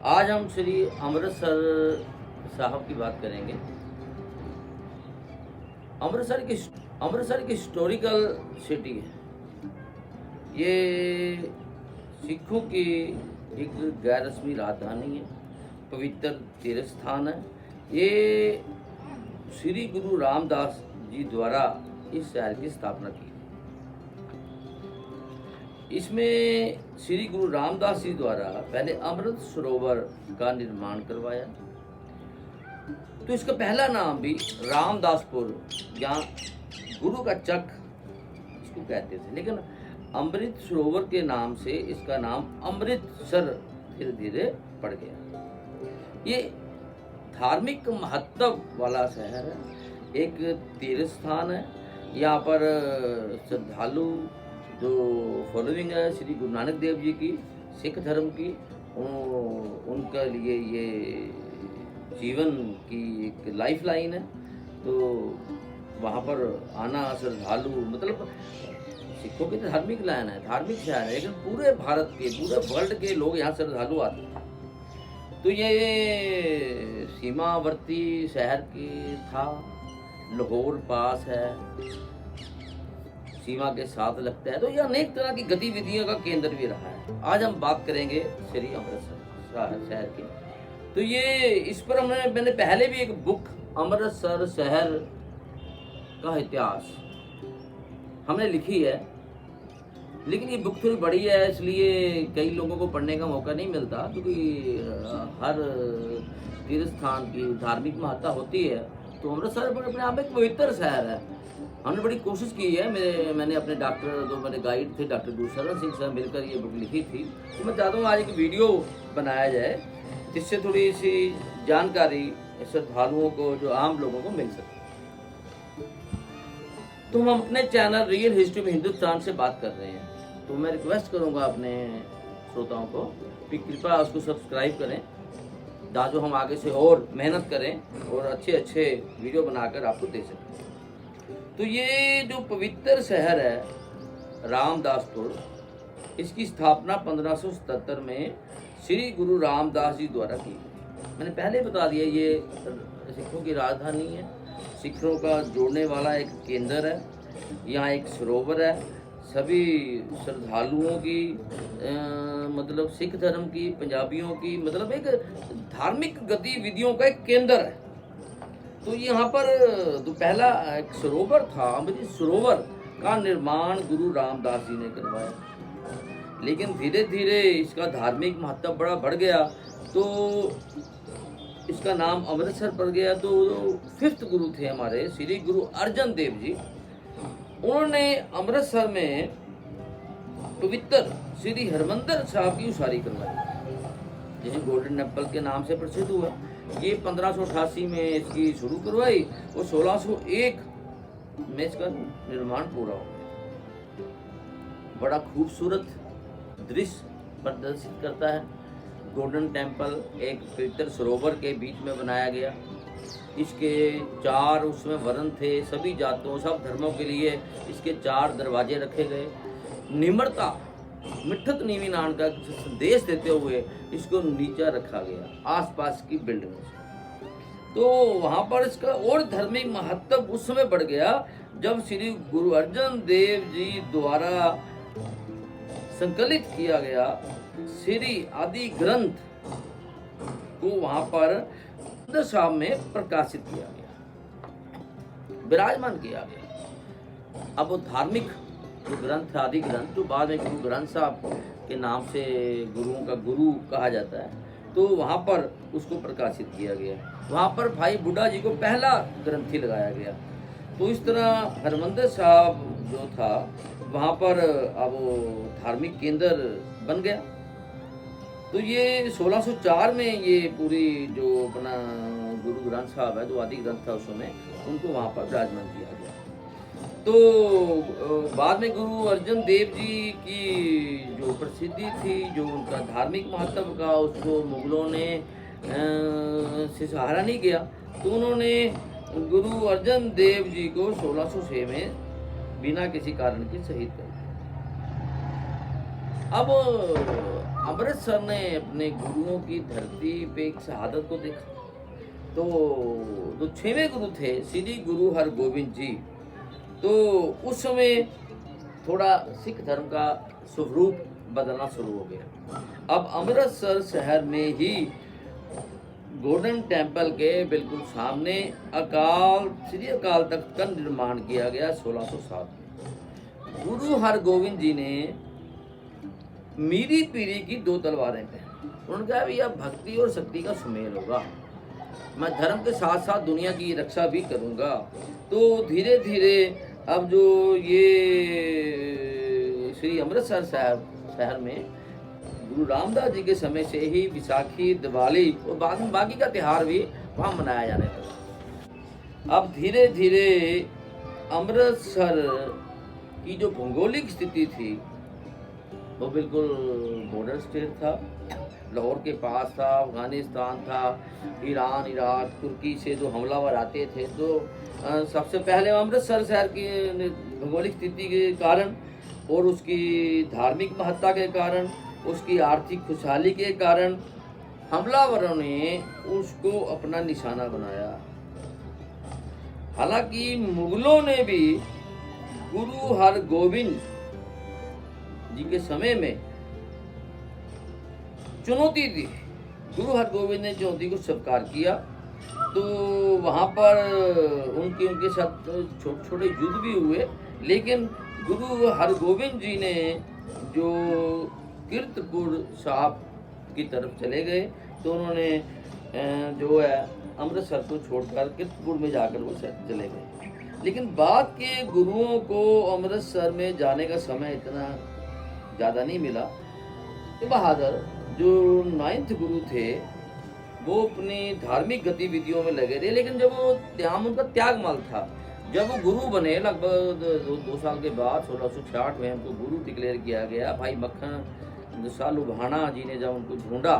आज हम श्री अमृतसर साहब की बात करेंगे। अमृतसर की हिस्टोरिकल सिटी है। ये सिखों की एक गैर रस्मी राजधानी है, पवित्र तीर्थ स्थान है। ये श्री गुरु रामदास जी द्वारा इस शहर की स्थापना की। इसमें श्री गुरु रामदास जी द्वारा पहले अमृत सरोवर का निर्माण करवाया। तो इसका पहला नाम भी रामदासपुर या गुरु का चक इसको कहते थे, लेकिन अमृत सरोवर के नाम से इसका नाम अमृतसर धीरे धीरे पड़ गया। ये धार्मिक महत्व वाला शहर है, एक तीर्थ स्थान है। यहाँ पर श्रद्धालु जो फॉलोइंग है श्री गुरु नानक देव जी की, सिख धर्म की, उनके लिए ये जीवन की एक लाइफ लाइन है। तो वहाँ पर आना श्रद्धालु, मतलब सिखों की धार्मिक लाइन है, धार्मिक शहर है, लेकिन पूरे भारत के, पूरे वर्ल्ड के लोग यहाँ श्रद्धालु आते हैं। तो ये सीमावर्ती शहर की था, लाहौर पास है, सीमा के साथ लगता है। तो ये अनेक तरह की गतिविधियों का केंद्र भी रहा है। आज हम बात करेंगे श्री अमृतसर शहर की। तो ये इस पर मैंने पहले भी एक बुक अमृतसर शहर का इतिहास हमने लिखी है, लेकिन ये बुक थोड़ी बड़ी है, इसलिए कई लोगों को पढ़ने का मौका नहीं मिलता, क्योंकि हर तीर्थ स्थान की धार्मिक महत्ता होती है। तो अमृतसर पर अपने आप एक पवित्र शहर है। हमने बड़ी कोशिश की है, मैंने अपने डॉक्टर, जो मेरे गाइड थे डॉक्टर गुरशरण सिंह से मिलकर ये बुक लिखी थी। तो मैं चाहता हूँ आज एक वीडियो बनाया जाए, जिससे थोड़ी सी जानकारी श्रद्धालुओं को, जो आम लोगों को मिल सके। तो हम अपने चैनल रियल हिस्ट्री में हिंदुस्तान से बात कर रहे हैं, तो मैं रिक्वेस्ट करूँगा अपने श्रोताओं को कि कृपया उसको सब्सक्राइब करें, ताकि हम आगे से और मेहनत करें और अच्छे अच्छे वीडियो बनाकर आपको दे सकें। तो ये जो पवित्र शहर है रामदासपुर, इसकी स्थापना 1577 में श्री गुरु रामदास जी द्वारा की। मैंने पहले बता दिया, ये सिखों की राजधानी है, सिखों का जोड़ने वाला एक केंद्र है। यहाँ एक सरोवर है, सभी श्रद्धालुओं की, मतलब सिख धर्म की, पंजाबियों की, मतलब एक धार्मिक गतिविधियों का एक केंद्र है। तो यहाँ पर जो पहला एक सरोवर था, अमृत सरोवर का निर्माण गुरु रामदास जी ने करवाया, लेकिन धीरे धीरे इसका धार्मिक महत्व बड़ा बढ़ गया, तो इसका नाम अमृतसर पड़ गया। तो 5th गुरु थे हमारे श्री गुरु अर्जन देव जी, उन्होंने अमृतसर में पवित्र श्री हरमंदिर साहब की उसारी करवाई, जिसे गोल्डन टेम्पल के नाम से प्रसिद्ध हुआ। ये 1588 में इसकी शुरू करवाई और 1601 में इसका निर्माण पूरा हो गया। बड़ा खूबसूरत दृश्य प्रदर्शित करता है। गोल्डन टेम्पल एक पवित्र सरोवर के बीच में बनाया गया। इसके 4 उसमें वर्ण थे, सभी जातों, सब धर्मों के लिए इसके 4 दरवाजे रखे गए। निम्रता, मिठत नीवी नान का संदेश देते हुए इसको नीचा रखा गया आसपास की बिल्डिंगों से। तो वहाँ पर इसका और धार्मिक महत्व उस समय बढ़ गया जब श्री गुरु अर्जन देव जी द्वारा संकलित किया गया श्री आदि ग्रंथ को वहाँ पर साहब में प्रकाशित किया गया, विराजमान किया गया। अब वो धार्मिक जो ग्रंथ, आदि ग्रंथ, जो बाद में गुरु ग्रंथ साहब के नाम से गुरुओं का गुरु कहा जाता है, तो वहाँ पर उसको प्रकाशित किया गया। वहाँ पर भाई बुड्ढा जी को पहला ग्रंथी लगाया गया। तो इस तरह हरमंदिर साहब जो था वहाँ पर अब धार्मिक केंद्र बन गया। तो ये 1604 में ये पूरी जो अपना गुरु ग्रंथ साहब है, जो आदि ग्रंथ था उस समय, उनको वहाँ पर विराजमान किया गया। तो बाद में गुरु अर्जन देव जी की जो प्रसिद्धि थी, जो उनका धार्मिक महत्व का, उसको मुगलों ने से सहारा नहीं किया। तो उन्होंने गुरु अर्जन देव जी को 1606 में बिना किसी कारण के शहीद कर दिया। अब अमृतसर ने अपने गुरुओं की धरती पे एक शहादत को देखा। तो जो 6वें गुरु थे श्री गुरु हरगोविंद जी, तो उस समय थोड़ा सिख धर्म का स्वरूप बदलना शुरू हो गया। अब अमृतसर शहर में ही गोल्डन टेम्पल के बिल्कुल सामने श्री अकाल तख्त का निर्माण किया गया 1607 में। गुरु हरगोविंद जी ने मीरी पीरी की 2 तलवारें पहनी। उन्होंने कहा भी अब भक्ति और शक्ति का सुमेल होगा, मैं धर्म के साथ साथ दुनिया की रक्षा भी करूंगा। तो धीरे धीरे अब जो ये श्री अमृतसर शहर में गुरु रामदास जी के समय से ही विसाखी, दिवाली और बाद में बाकी का त्योहार भी वहाँ मनाया जाने लगा। अब धीरे धीरे अमृतसर की जो भौगोलिक स्थिति थी वो बिल्कुल बॉर्डर स्टेट था, लाहौर के पास था, अफगानिस्तान था, ईरान, इराक, तुर्की से जो हमलावर आते थे। तो सबसे पहले अमृतसर शहर की भौगोलिक स्थिति के कारण और उसकी धार्मिक महत्ता के कारण, उसकी आर्थिक खुशहाली के कारण हमलावरों ने उसको अपना निशाना बनाया। हालांकि मुगलों ने भी गुरु हरगोविंद जी के समय में चुनौती दी। गुरु हरगोविंद ने चुनौती को स्वीकार किया। तो वहाँ पर उनके साथ छोटे छोटे युद्ध भी हुए, लेकिन गुरु हरगोविंद जी ने जो कीर्तपुर साहब की तरफ चले गए, तो उन्होंने जो है अमृतसर को छोड़कर कीर्तपुर में जाकर वो चले गए। लेकिन बाद के गुरुओं को अमृतसर में जाने का समय इतना ज़्यादा नहीं मिला। बहादुर जो 9th गुरु थे वो अपनी धार्मिक गतिविधियों में लगे थे, लेकिन जब वो उनका त्यागमल था, जब वो गुरु बने लगभग 2 साल के बाद 1666 में उनको गुरु डिक्लेयर किया गया। भाई मक्खन शाह लुभाना जी ने जब उनको ढूंढा,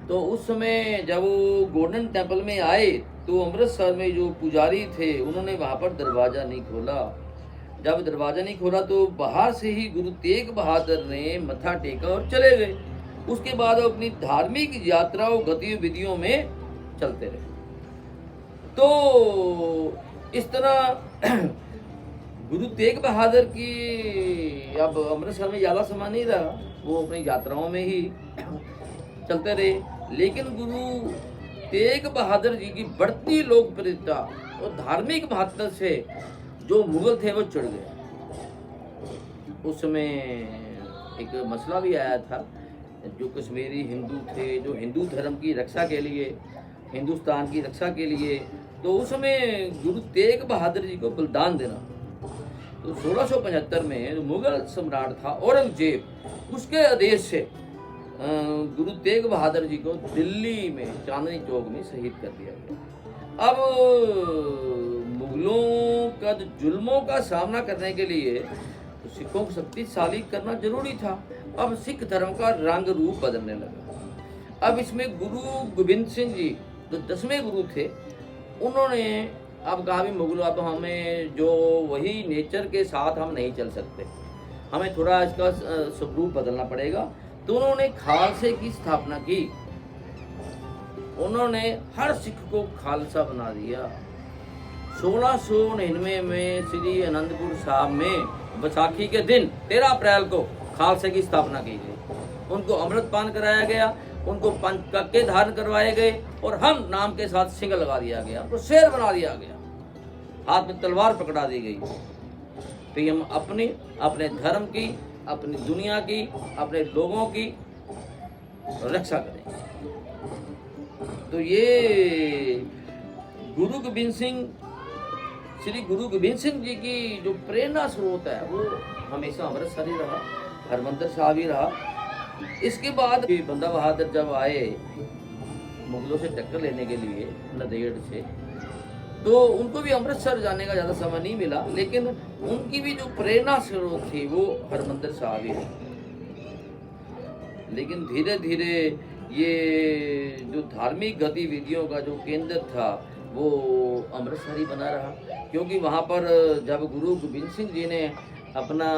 तो उस समय जब वो गोल्डन टेम्पल में आए तो अमृतसर में जो पुजारी थे उन्होंने वहाँ पर दरवाज़ा नहीं खोला। जब दरवाज़ा नहीं खोला तो बाहर से ही गुरु तेग बहादुर ने मत्था टेका और चले गए। उसके बाद अपनी धार्मिक यात्रा और गतिविधियों में चलते रहे। तो इस तरह गुरु तेग बहादुर की अब अमृतसर में ज़्यादा समय नहीं रहा, वो अपनी यात्राओं में ही चलते रहे। लेकिन गुरु तेग बहादुर जी की बढ़ती लोकप्रियता और धार्मिक महत्व से जो मुगल थे वो चिढ़ गए। उस समय एक मसला भी आया था, जो कश्मीरी हिंदू थे, जो हिंदू धर्म की रक्षा के लिए, हिंदुस्तान की रक्षा के लिए, तो उस समय गुरु तेग बहादुर जी को बलिदान देना। तो 1675 में मुगल सम्राट था औरंगजेब, उसके आदेश से गुरु तेग बहादुर जी को दिल्ली में चांदनी चौक में शहीद कर दिया गया। अब मुगलों का जुल्मों का सामना करने के लिए तो सिखों को शक्तिशाली करना जरूरी था। अब सिख धर्म का रंग रूप बदलने लगा। अब इसमें गुरु गोविंद सिंह जी जो 10वें गुरु थे, उन्होंने अब कहा भी मुगलों अब हमें जो वही नेचर के साथ हम नहीं चल सकते, हमें थोड़ा इसका स्वरूप बदलना पड़ेगा। तो उन्होंने खालसे की स्थापना की। उन्होंने हर सिख को खालसा बना दिया। 1699 में श्री आनंदपुर साहब में बैसाखी के दिन 13 अप्रैल को खालसे की स्थापना की गई। उनको अमृतपान कराया गया, उनको पंचकक्के धारण करवाए गए और हम नाम के साथ सिंह लगा दिया गया, उनको शेर बना दिया गया, हाथ में तलवार पकड़ा दी गई। तो हम अपने धर्म की, अपनी दुनिया की, अपने लोगों की रक्षा करें। तो ये गुरु गोविंद सिंह, श्री गुरु गोविंद सिंह जी की जो प्रेरणा स्रोत है वो हमेशा अमृतसर ही रहा, हरमंदिर साहिब ही रहा। इसके बाद बंदा बहादुर जब आए मुगलों से टक्कर लेने के लिए नंदेड़ से, तो उनको भी अमृतसर जाने का ज़्यादा समय नहीं मिला, लेकिन उनकी भी जो प्रेरणा स्रोत थी वो हरमंदिर साहिब ही है। लेकिन धीरे धीरे ये जो धार्मिक गतिविधियों का जो केंद्र था वो अमृतसर ही बना रहा, क्योंकि वहाँ पर जब गुरु गोविंद सिंह जी ने अपना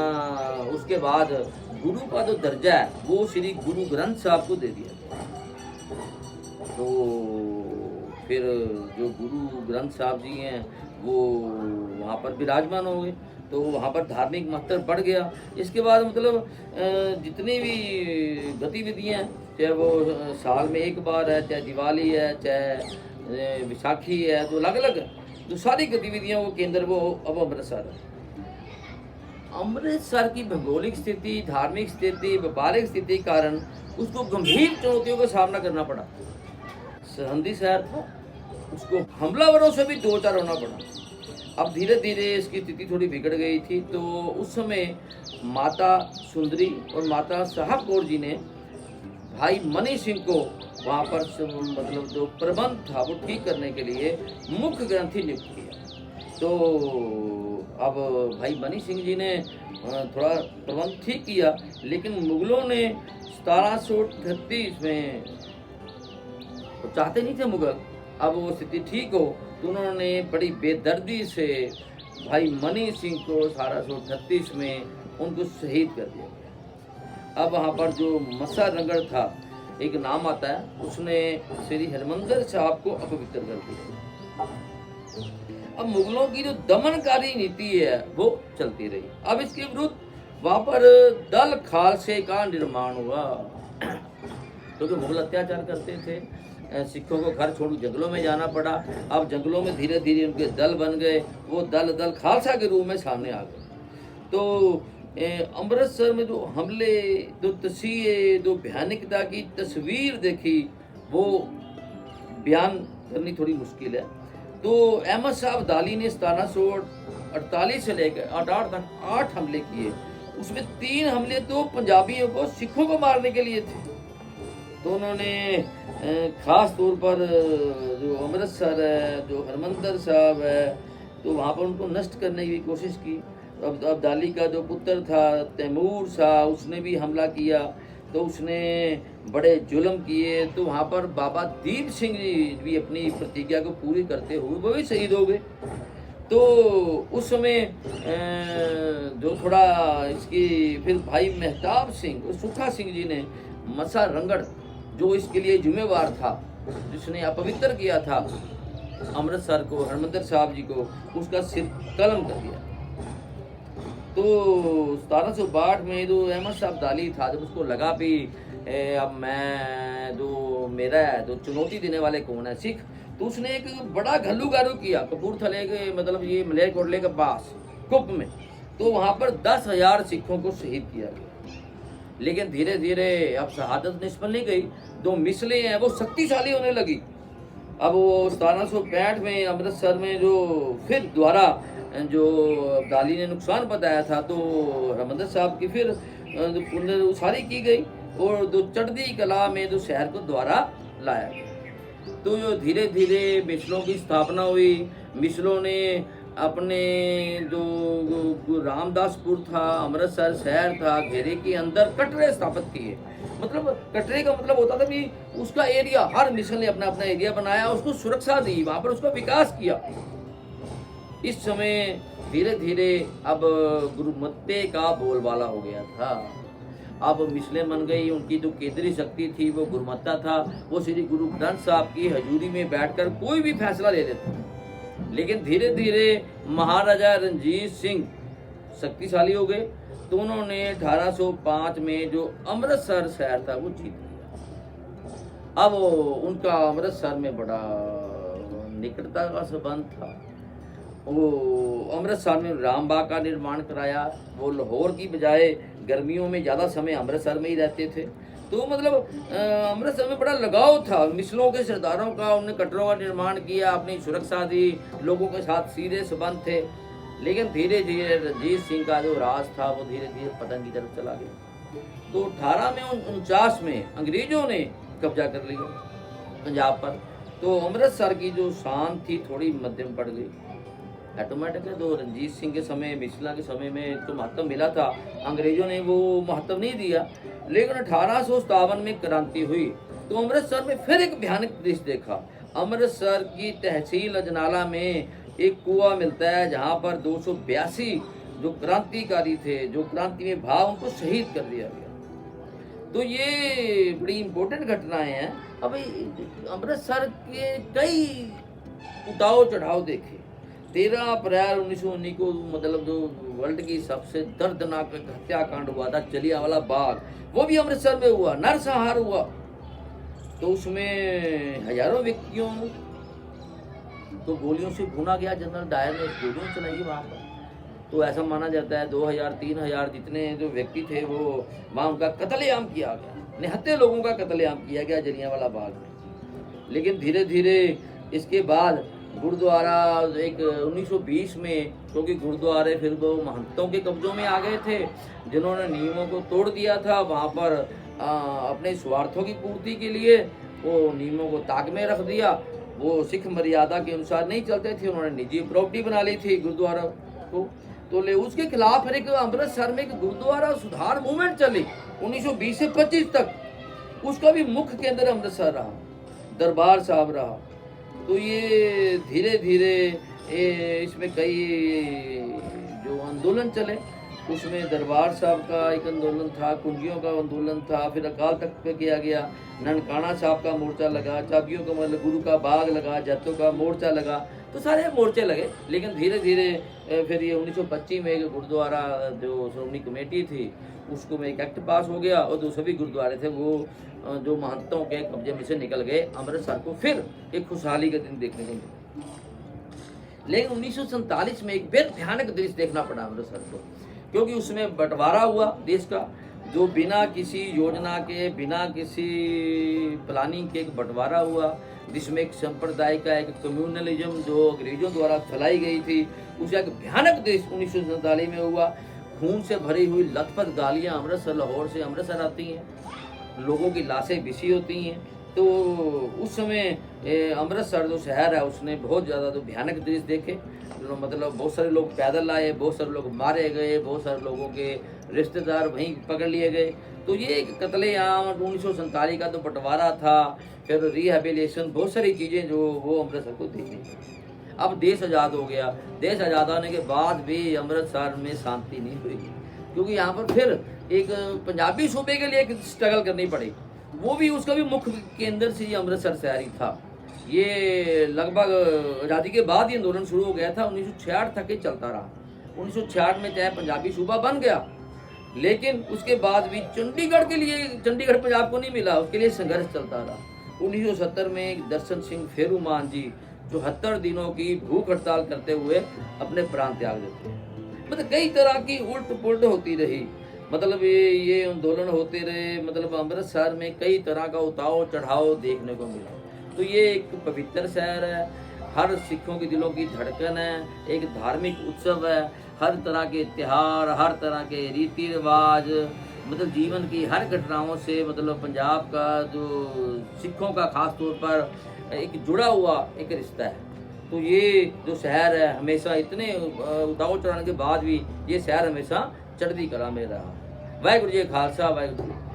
उसके बाद गुरु का जो दर्जा है वो श्री गुरु ग्रंथ साहब को दे दिया गया। तो फिर जो गुरु ग्रंथ साहब जी हैं वो वहाँ पर विराजमान हो गए, तो वहाँ पर धार्मिक महत्व बढ़ गया। इसके बाद मतलब जितनी भी गतिविधियाँ, चाहे वो साल में एक बार है, चाहे दिवाली है, चाहे विसाखी है, तो अलग अलग जो सारी गतिविधियाँ वो केंद्र वो अब अमृतसर है। अमृतसर की भौगोलिक स्थिति, धार्मिक स्थिति, व्यापारिक स्थिति के कारण उसको गंभीर चुनौतियों का सामना करना पड़ा। सरहदी शहर था, उसको हमलावरों से भी दो चार होना पड़ा। अब धीरे धीरे इसकी स्थिति थोड़ी बिगड़ गई थी, तो उस समय माता सुंदरी और माता साहब कौर जी ने भाई मनी सिंह को वहाँ पर मतलब जो प्रबंध था वो ठीक करने के लिए मुख्य ग्रंथी नियुक्त किया। तो अब भाई मनी सिंह जी ने थोड़ा प्रबंध ठीक किया, लेकिन मुगलों ने 1738 में, तो चाहते नहीं थे मुगल अब वो स्थिति ठीक हो, तो उन्होंने बड़ी बेदर्दी से भाई मनी सिंह को 1738 में उनको शहीद कर दिया। अब वहाँ पर जो मसा रंगड़ था, एक नाम आता है, उसने श्री हरमंदिर साहब को अपवित्र कर दिया। अब मुगलों की जो दमनकारी नीति है वो चलती रही। अब इसके विरुद्ध वहाँ पर दल खालसे का निर्माण हुआ, क्योंकि मुगल अत्याचार करते थे, सिखों को घर छोड़ जंगलों में जाना पड़ा। अब जंगलों में धीरे धीरे उनके दल बन गए, वो दल खालसा के रूप में सामने आ गए। तो अमृतसर में जो हमले, जो तस्वीर, जो भयानकता की तस्वीर देखी, वो बयान करनी थोड़ी मुश्किल है। तो अहमद साहब दाली ने 1748 से लेकर 88 तक 8 हमले किए। उसमें 3 हमले तो पंजाबियों को, सिखों को मारने के लिए थे। तो उन्होंने खास तौर पर जो अमृतसर है, जो हरमंदिर साहब है, तो वहाँ पर उनको नष्ट करने की कोशिश की। अब दाली का जो पुत्र था तैमूर शाह, उसने भी हमला किया, तो उसने बड़े जुल्म किए। तो वहाँ पर बाबा दीप सिंह जी भी अपनी प्रतिज्ञा को पूरी करते हुए वो भी शहीद हो गए। तो उस समय जो थोड़ा इसकी, फिर भाई मेहताब सिंह और सुखा सिंह जी ने मसा रंगड़, जो इसके लिए जिम्मेवार था, जिसने अपवित्र किया था अमृतसर को, हरमंदिर साहब जी को, उसका सिर कलम कर दिया। तो 1762 में जो अहमद साहब दाली था, जब उसको लगा भी अब मैं जो मेरा है, जो चुनौती देने वाले कौन है, सिख, तो उसने एक बड़ा घल्लूगारू किया कपूरथले के, मतलब ये मलेरकोटले के पास कुप में। तो वहाँ पर 10,000 सिखों को शहीद किया गया। लेकिन धीरे धीरे अब शहादत निष्फल नहीं गई, जो मिसलें हैं वो शक्तिशाली होने लगी। अब वो 1765 में अमृतसर में जो फिर द्वारा जो दाली ने नुकसान बताया था, तो हरमंदिर साहब की फिर पुनर्उसारी की गई और जो चढ़दी कला में जो शहर को द्वारा लाया गया। तो जो धीरे धीरे मिसलों की स्थापना हुई। मिसलों ने अपने जो रामदासपुर था, अमृतसर शहर था, घेरे के अंदर कटरे स्थापित किए। मतलब कटरे का मतलब होता था कि उसका एरिया, हर मिसल ने अपना अपना एरिया बनाया, उसको सुरक्षा दी, वहाँ पर उसका विकास किया। इस समय धीरे धीरे अब गुरुमत्ते का बोलबाला हो गया था। अब मिसलें बन गई, उनकी जो केंद्रीय शक्ति थी वो गुरुमत्ता था। वो श्री गुरु ग्रंथ साहब की हजूरी में बैठकर कोई भी फैसला ले लेते। लेकिन धीरे धीरे महाराजा रणजीत सिंह शक्तिशाली हो गए, तो उन्होंने 1805 में जो अमृतसर शहर था वो जीत लिया। अब उनका अमृतसर में बड़ा निकटता का संबंध था। वो अमृतसर में रामबाग का निर्माण कराया। वो लाहौर की बजाय गर्मियों में ज़्यादा समय अमृतसर में ही रहते थे। तो मतलब अमृतसर में बड़ा लगाव था मिसलों के सरदारों का। उन्होंने कटरों का निर्माण किया, अपनी सुरक्षा दी, लोगों के साथ सीधे संबंध थे। लेकिन धीरे धीरे रणजीत सिंह का जो राज था वो धीरे धीरे पतन की तरफ चला गया। तो 1849 में अंग्रेजों ने कब्जा कर लिया पंजाब पर। तो अमृतसर की जो शान थी थोड़ी मध्यम पड़ गई। ऑटोमेटिक है, तो रणजीत सिंह के समय, मिसला के समय में तो महत्व मिला था, अंग्रेजों ने वो महत्व नहीं दिया। लेकिन 1857 में क्रांति हुई तो अमृतसर में फिर एक भयानक दृश्य देखा। अमृतसर की तहसील अजनाला में एक कुआं मिलता है जहाँ पर 282 जो क्रांतिकारी थे, जो क्रांति में भाव, उनको शहीद कर दिया गया। तो ये बड़ी इंपॉर्टेंट घटनाएं हैं। अब अमृतसर के कई उतार चढ़ाव देखे। 13 अप्रैल 1919 को मतलब जो वर्ल्ड की सबसे दर्दनाक हत्याकांड हुआ था, जलियांवाला बाग, वो भी अमृतसर में हुआ, नरसंहार हुआ। तो उसमें हजारों व्यक्तियों तो गोलियों से भुना गया। जनरल डायर ने गोलियां चलाई वहाँ पर। तो ऐसा माना जाता है 2000-3000 जितने जो व्यक्ति थे वो वहाँ उनका कत्लेआम किया गया, निहत्थे लोगों का कत्लेआम किया गया जलियांवाला बाग में। लेकिन धीरे धीरे इसके बाद गुरुद्वारा एक 1920 में, क्योंकि गुरुद्वारे फिर वो महंतों के कब्जों में आ गए थे, जिन्होंने नियमों को तोड़ दिया था। वहाँ पर अपने स्वार्थों की पूर्ति के लिए वो नियमों को ताक में रख दिया। वो सिख मर्यादा के अनुसार नहीं चलते थे, उन्होंने निजी प्रॉपर्टी बना ली थी गुरुद्वारा को। तो ले उसके खिलाफ फिर एक अमृतसर में एक गुरुद्वारा सुधार मूवमेंट चली 1920 से 25 तक। उसका भी मुख्य केंद्र अमृतसर रहा, दरबार साहब रहा। तो ये धीरे धीरे इसमें कई जो आंदोलन चले, उसमें दरबार साहब का एक आंदोलन था, कुंजियों का आंदोलन था, फिर अकाल तख्त पे किया गया, ननकाना साहब का मोर्चा लगा, चाबियों का मतलब गुरु का बाग लगा, जत्तों का मोर्चा लगा। तो सारे मोर्चे लगे। लेकिन धीरे धीरे फिर ये 1925 में एक गुरुद्वारा जो श्रोमणी कमेटी थी उसको में एक एक्ट पास हो गया, और जो सभी गुरुद्वारे थे वो जो महंतों के कब्जे में से निकल गए। अमृतसर को फिर एक खुशहाली का दिन देखने को मिला। लेकिन 1947 में एक बेहद भयानक दृश्य देखना पड़ा अमृतसर को, क्योंकि उसमें बंटवारा हुआ देश का, जो बिना किसी योजना के, बिना किसी प्लानिंग के एक बंटवारा हुआ, जिसमें एक संप्रदाय का एक कम्युनलिज्म जो अंग्रेजों द्वारा फैलाई गई थी, उसका एक भयानक दृश्य 1947 में हुआ। खून से भरी हुई लथपथ गालियाँ अमृतसर, लाहौर से अमृतसर आती हैं, लोगों की लाशें बिछी होती हैं। तो उस समय अमृतसर जो शहर है उसने बहुत ज़्यादा तो भयानक दृश्य देखे। मतलब बहुत सारे लोग पैदल आए, बहुत सारे लोग मारे गए, बहुत सारे लोगों के रिश्तेदार वहीं पकड़ लिए गए। तो ये एक कत्लेआम 1947 का तो बंटवारा था, फिर रिहेबिलिटेशन, बहुत सारी चीज़ें जो वो अमृतसर को देखी। अब देश आज़ाद हो गया। देश आज़ाद होने के बाद भी अमृतसर में शांति नहीं हुई, क्योंकि यहाँ पर फिर एक पंजाबी सूबे के लिए एक स्ट्रगल करनी पड़ी। वो भी उसका भी मुख्य केंद्र से अमृतसर शहर ही था। ये लगभग आज़ादी के बाद ही आंदोलन शुरू हो गया था, 1966 तक ही चलता रहा। 1966 में चाहे पंजाबी सूबा बन गया, लेकिन उसके बाद भी चंडीगढ़ के लिए, चंडीगढ़ पंजाब को नहीं मिला, उसके लिए संघर्ष चलता रहा। 1970 में दर्शन सिंह फेरूमान जी 74 दिनों की भूख हड़ताल करते हुए अपने प्राण त्याग देते हैं। मतलब कई तरह की उल्ट पुल्ट होती रही, मतलब ये आंदोलन होते रहे। मतलब अमृतसर में कई तरह का उतार चढ़ाव देखने को मिला। तो ये एक पवित्र शहर है, हर सिखों के दिलों की धड़कन है, एक धार्मिक उत्सव है, हर तरह के त्योहार, हर तरह के रीति रिवाज, मतलब जीवन की हर घटनाओं से मतलब पंजाब का जो सिखों का खास तौर पर एक जुड़ा हुआ एक रिश्ता है। तो ये जो शहर है हमेशा इतने उतार चढ़ाने के बाद भी ये शहर हमेशा चढ़ती कला में रहा। वाहिगुरू जी खालसा, वाहिगुरू जी।